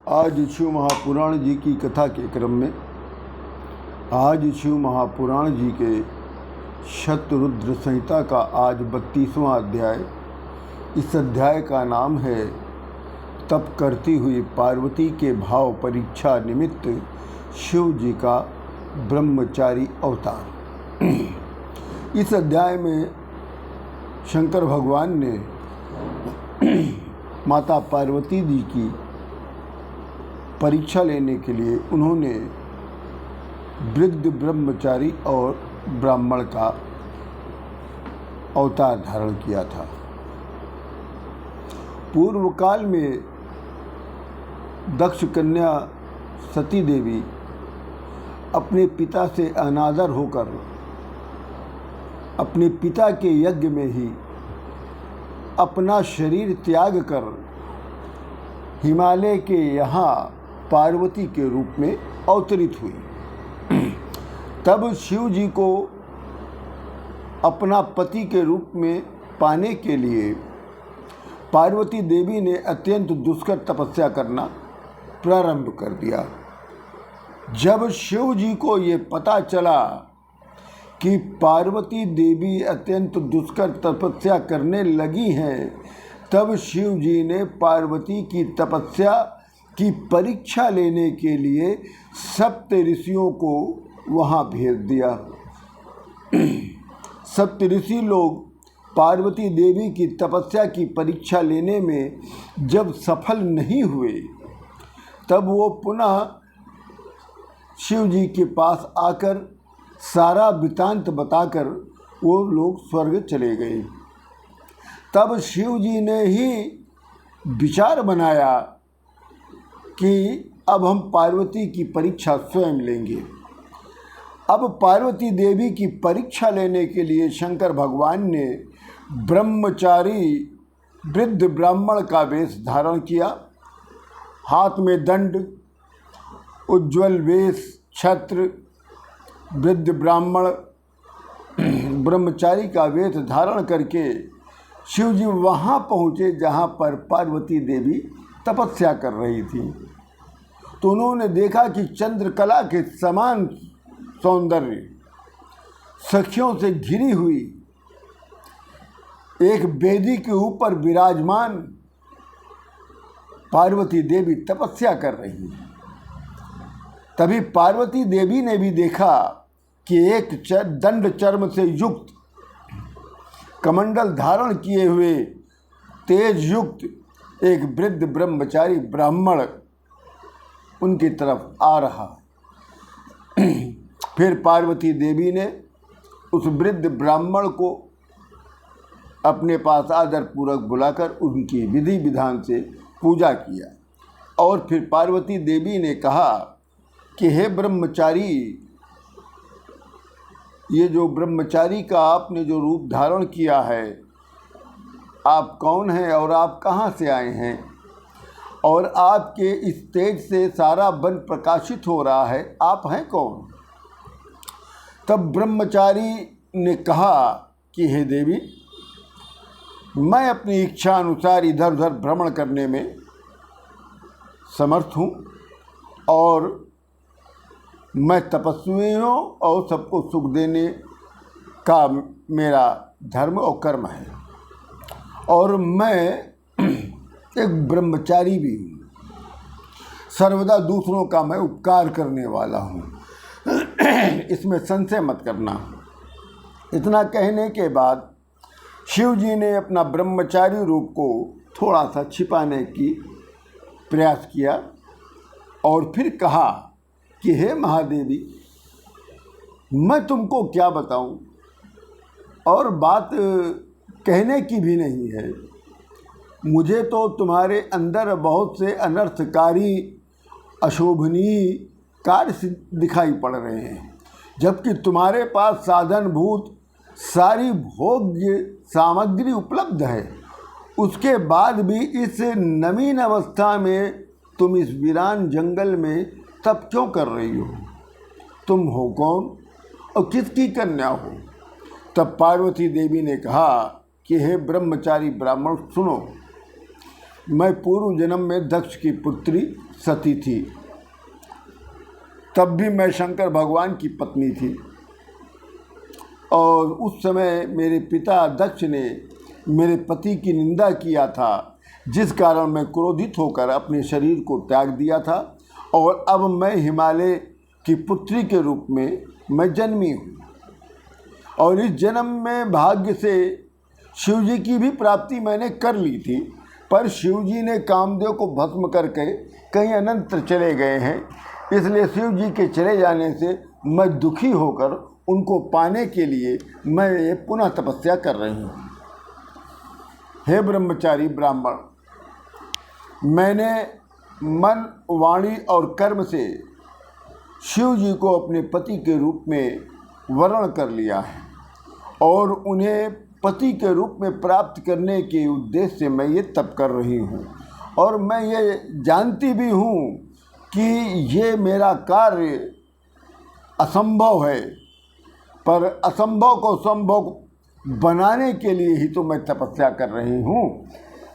आज शिव महापुराण जी की कथा के क्रम में आज शिव महापुराण जी के शतरुद्र संहिता का आज 32वां अध्याय। इस अध्याय का नाम है तप करती हुई पार्वती के भाव परीक्षा निमित्त शिव जी का ब्रह्मचारी अवतार। इस अध्याय में शंकर भगवान ने माता पार्वती जी की परीक्षा लेने के लिए उन्होंने वृद्ध ब्रह्मचारी और ब्राह्मण का अवतार धारण किया था। पूर्व काल में दक्ष कन्या सती देवी अपने पिता से अनादर होकर अपने पिता के यज्ञ में ही अपना शरीर त्याग कर हिमालय के यहाँ पार्वती के रूप में अवतरित हुई। तब शिव जी को अपना पति के रूप में पाने के लिए पार्वती देवी ने अत्यंत दुष्कर तपस्या करना प्रारंभ कर दिया। जब शिव जी को ये पता चला कि पार्वती देवी अत्यंत दुष्कर तपस्या करने लगी हैं, तब शिव जी ने पार्वती की तपस्या की परीक्षा लेने के लिए सप्त ऋषियों को वहाँ भेज दिया। सप्त ऋषि लोग पार्वती देवी की तपस्या की परीक्षा लेने में जब सफल नहीं हुए, तब वो पुनः शिव जी के पास आकर सारा वृत्तांत बताकर वो लोग स्वर्ग चले गए। तब शिव जी ने ही विचार बनाया कि अब हम पार्वती की परीक्षा स्वयं लेंगे। अब पार्वती देवी की परीक्षा लेने के लिए शंकर भगवान ने ब्रह्मचारी वृद्ध ब्राह्मण का वेश धारण किया। हाथ में दंड, उज्ज्वल वेश, छत्र, वृद्ध ब्राह्मण ब्रह्मचारी का वेश धारण करके शिव जी वहाँ पहुँचे जहाँ पर पार्वती देवी तपस्या कर रही थी। तो उन्होंने देखा कि चंद्रकला के समान सौंदर्य सखियों से घिरी हुई एक वेदी के ऊपर विराजमान पार्वती देवी तपस्या कर रही है। तभी पार्वती देवी ने भी देखा कि एक दंड चर्म से युक्त कमंडल धारण किए हुए तेज युक्त एक वृद्ध ब्रह्मचारी ब्राह्मण उनकी तरफ आ रहा। फिर पार्वती देवी ने उस वृद्ध ब्राह्मण को अपने पास आदरपूर्वक बुलाकर उनकी विधि विधान से पूजा किया। और फिर पार्वती देवी ने कहा कि हे ब्रह्मचारी, ये जो ब्रह्मचारी का आपने जो रूप धारण किया है, आप कौन हैं और आप कहाँ से आए हैं, और आपके इस तेज से सारा वन प्रकाशित हो रहा है, आप हैं कौन? तब ब्रह्मचारी ने कहा कि हे देवी, मैं अपनी इच्छा अनुसार इधर उधर भ्रमण करने में समर्थ हूँ और मैं तपस्वियों और सबको सुख देने का मेरा धर्म और कर्म है, और मैं एक ब्रह्मचारी भी हूँ। सर्वदा दूसरों का मैं उपकार करने वाला हूँ, इसमें संशय मत करना। इतना कहने के बाद शिव जी ने अपना ब्रह्मचारी रूप को थोड़ा सा छिपाने की प्रयास किया और फिर कहा कि हे महादेवी, मैं तुमको क्या बताऊं, और बात कहने की भी नहीं है। मुझे तो तुम्हारे अंदर बहुत से अनर्थकारी अशोभनीय कार्य दिखाई पड़ रहे हैं, जबकि तुम्हारे पास साधनभूत सारी भोग्य सामग्री उपलब्ध है। उसके बाद भी इस नवीन अवस्था में तुम इस वीरान जंगल में तब क्यों कर रही हो? तुम हो कौन और किसकी कन्या हो? तब पार्वती देवी ने कहा कि हे ब्रह्मचारी ब्राह्मण, सुनो, मैं पूर्व जन्म में दक्ष की पुत्री सती थी, तब भी मैं शंकर भगवान की पत्नी थी। और उस समय मेरे पिता दक्ष ने मेरे पति की निंदा किया था, जिस कारण मैं क्रोधित होकर अपने शरीर को त्याग दिया था। और अब मैं हिमालय की पुत्री के रूप में मैं जन्मी हूँ। और इस जन्म में भाग्य से शिव जी की भी प्राप्ति मैंने कर ली थी, पर शिव जी ने कामदेव को भस्म करके कहीं अनंत चले गए हैं। इसलिए शिव जी के चले जाने से मैं दुखी होकर उनको पाने के लिए मैं ये पुनः तपस्या कर रही हूँ। हे ब्रह्मचारी ब्राह्मण, मैंने मन, वाणी और कर्म से शिव जी को अपने पति के रूप में वर्ण कर लिया है और उन्हें पति के रूप में प्राप्त करने के उद्देश्य से मैं ये तप कर रही हूँ। और मैं ये जानती भी हूँ कि ये मेरा कार्य असंभव है, पर असंभव को संभव बनाने के लिए ही तो मैं तपस्या कर रही हूँ।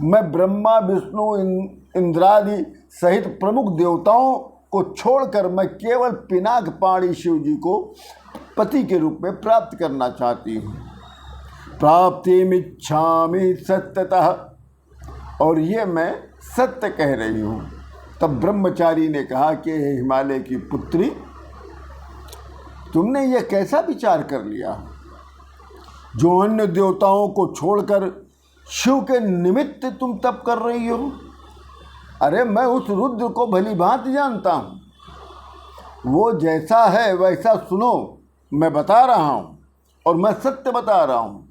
मैं ब्रह्मा, विष्णु, इंद्रादि सहित प्रमुख देवताओं को छोड़कर मैं केवल पिनाक पाणी शिव जी को पति के रूप में प्राप्त करना चाहती हूँ। प्राप्तिमिच्छामि सत्यतः, और ये मैं सत्य कह रही हूँ। तब ब्रह्मचारी ने कहा कि हे हिमालय की पुत्री, तुमने ये कैसा विचार कर लिया जो अन्य देवताओं को छोड़कर शिव के निमित्त तुम तप कर रही हो? अरे मैं उस रुद्र को भली भांति जानता हूँ, वो जैसा है वैसा सुनो, मैं बता रहा हूँ और मैं सत्य बता रहा हूँ।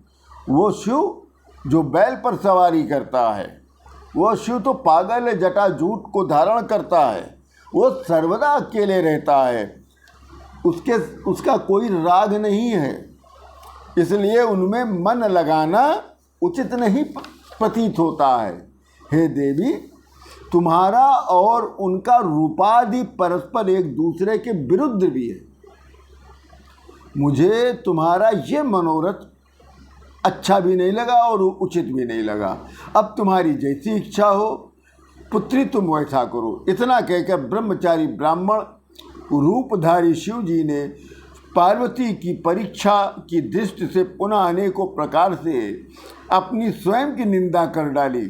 वो शिव जो बैल पर सवारी करता है, वो शिव तो पागल है, जटाजूट को धारण करता है, वो सर्वदा अकेले रहता है, उसका कोई राग नहीं है, इसलिए उनमें मन लगाना उचित नहीं प्रतीत होता है। हे देवी, तुम्हारा और उनका रूपादि परस्पर एक दूसरे के विरुद्ध भी है। मुझे तुम्हारा ये मनोरथ अच्छा भी नहीं लगा और उचित भी नहीं लगा। अब तुम्हारी जैसी इच्छा हो पुत्री, तुम वैसा करो। इतना कहकर ब्रह्मचारी ब्राह्मण रूपधारी शिव जी ने पार्वती की परीक्षा की दृष्टि से पुनः अनेकों प्रकार से अपनी स्वयं की निंदा कर डाली।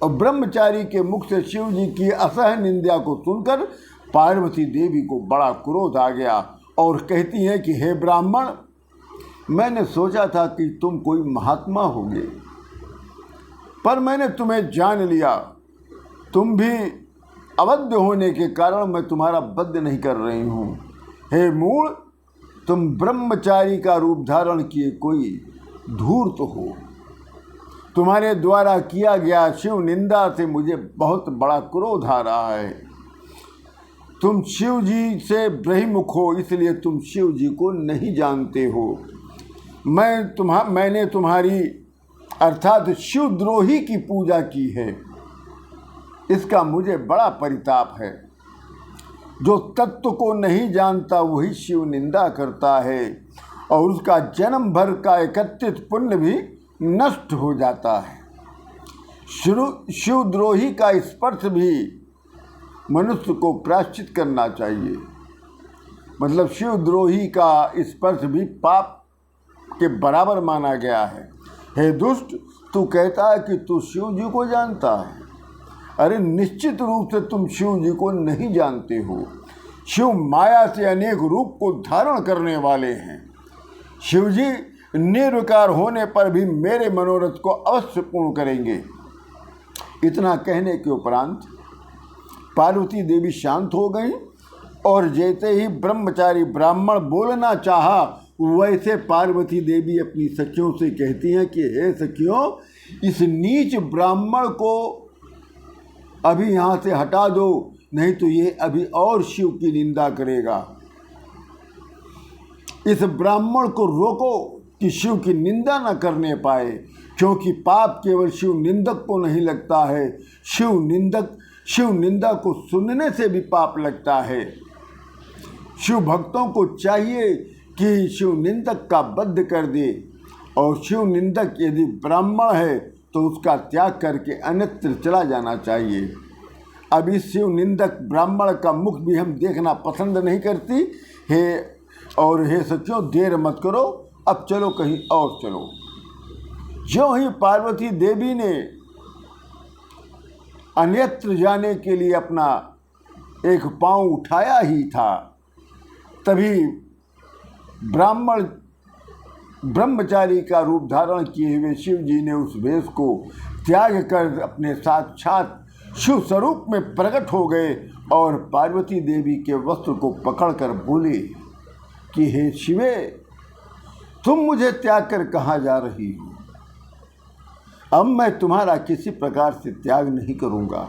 और ब्रह्मचारी के मुख से शिव जी की असह निंदा को सुनकर पार्वती देवी को बड़ा क्रोध आ गया और कहती हैं कि हे ब्राह्मण, मैंने सोचा था कि तुम कोई महात्मा होगे, पर मैंने तुम्हें जान लिया। तुम भी अवध्य होने के कारण मैं तुम्हारा वध नहीं कर रही हूँ। हे मूढ़, तुम ब्रह्मचारी का रूप धारण किए कोई धूर्त हो। तुम्हारे द्वारा किया गया शिव निंदा से मुझे बहुत बड़ा क्रोध आ रहा है। तुम शिव जी से बहिर्मुख हो, इसलिए तुम शिव जी को नहीं जानते हो। मैंने तुम्हारी अर्थात शिवद्रोही की पूजा की है, इसका मुझे बड़ा परिताप है। जो तत्व को नहीं जानता वही शिव निंदा करता है और उसका जन्म भर का एकत्रित पुण्य भी नष्ट हो जाता है। शिवद्रोही का स्पर्श भी मनुष्य को प्रायश्चित करना चाहिए। मतलब शिवद्रोही का स्पर्श भी पाप के बराबर माना गया है। हे दुष्ट, तू कहता है कि तू शिव जी को जानता है। अरे निश्चित रूप से तुम शिव जी को नहीं जानते हो। शिव माया से अनेक रूप को धारण करने वाले हैं। शिव जी निर्विकार होने पर भी मेरे मनोरथ को अवश्य पूर्ण करेंगे। इतना कहने के उपरांत पार्वती देवी शांत हो गई और जैसे ही ब्रह्मचारी ब्राह्मण बोलना चाहा, वैसे पार्वती देवी अपनी सखियों से कहती हैं कि हे सखियों, इस नीच ब्राह्मण को अभी यहाँ से हटा दो, नहीं तो ये अभी और शिव की निंदा करेगा। इस ब्राह्मण को रोको कि शिव की निंदा न करने पाए, क्योंकि पाप केवल शिव निंदक को नहीं लगता है, शिव निंदा को सुनने से भी पाप लगता है। शिव भक्तों को चाहिए कि शिव निंदक का वध कर दे, और शिव निंदक यदि ब्राह्मण है तो उसका त्याग करके अन्यत्र चला जाना चाहिए। अब इस शिव निंदक ब्राह्मण का मुख भी हम देखना पसंद नहीं करती हे सखियों, देर मत करो, अब चलो कहीं और चलो। ज्यों ही पार्वती देवी ने अन्यत्र जाने के लिए अपना एक पांव उठाया ही था, तभी ब्रह्मचारी का रूप धारण किए हुए शिव जी ने उस वेश को त्याग कर अपने साक्षात शिव स्वरूप में प्रकट हो गए और पार्वती देवी के वस्त्र को पकड़कर बोले कि हे शिवे, तुम मुझे त्याग कर कहाँ जा रही हो? अब मैं तुम्हारा किसी प्रकार से त्याग नहीं करूँगा।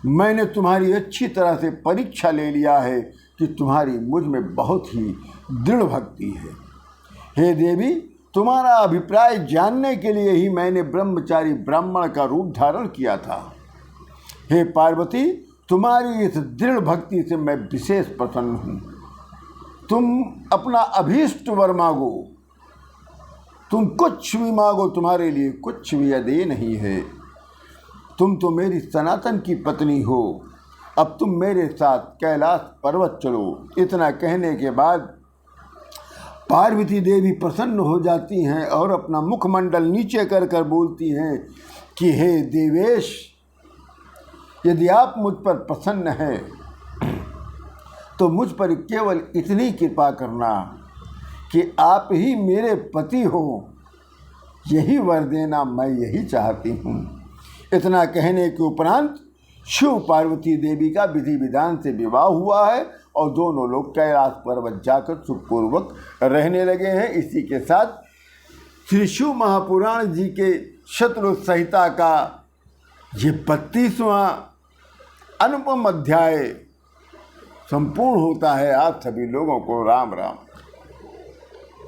मैंने तुम्हारी अच्छी तरह से परीक्षा ले लिया है कि तुम्हारी मुझ में बहुत ही दृढ़ भक्ति है। हे देवी, तुम्हारा अभिप्राय जानने के लिए ही मैंने ब्रह्मचारी ब्राह्मण का रूप धारण किया था। हे पार्वती, तुम्हारी इस दृढ़ भक्ति से मैं विशेष प्रसन्न हूँ। तुम अपना अभीष्ट वर मांगो, तुम कुछ भी मांगो, तुम्हारे लिए कुछ भी अदेय नहीं है। तुम तो मेरी सनातन की पत्नी हो, अब तुम मेरे साथ कैलाश पर्वत चलो। इतना कहने के बाद पार्वती देवी प्रसन्न हो जाती हैं और अपना मुखमंडल नीचे कर कर बोलती हैं कि हे देवेश, यदि आप मुझ पर प्रसन्न हैं तो मुझ पर केवल इतनी कृपा करना कि आप ही मेरे पति हो, यही वर देना, मैं यही चाहती हूँ। इतना कहने के उपरांत शिव पार्वती देवी का विधि विधान से विवाह हुआ है और दोनों लोग कैलाश पर्वत जाकर सुखपूर्वक रहने लगे हैं। इसी के साथ श्री शिव महापुराण जी के शत्रु संहिता का ये 32वां अनुपम अध्याय संपूर्ण होता है। आप सभी लोगों को राम राम।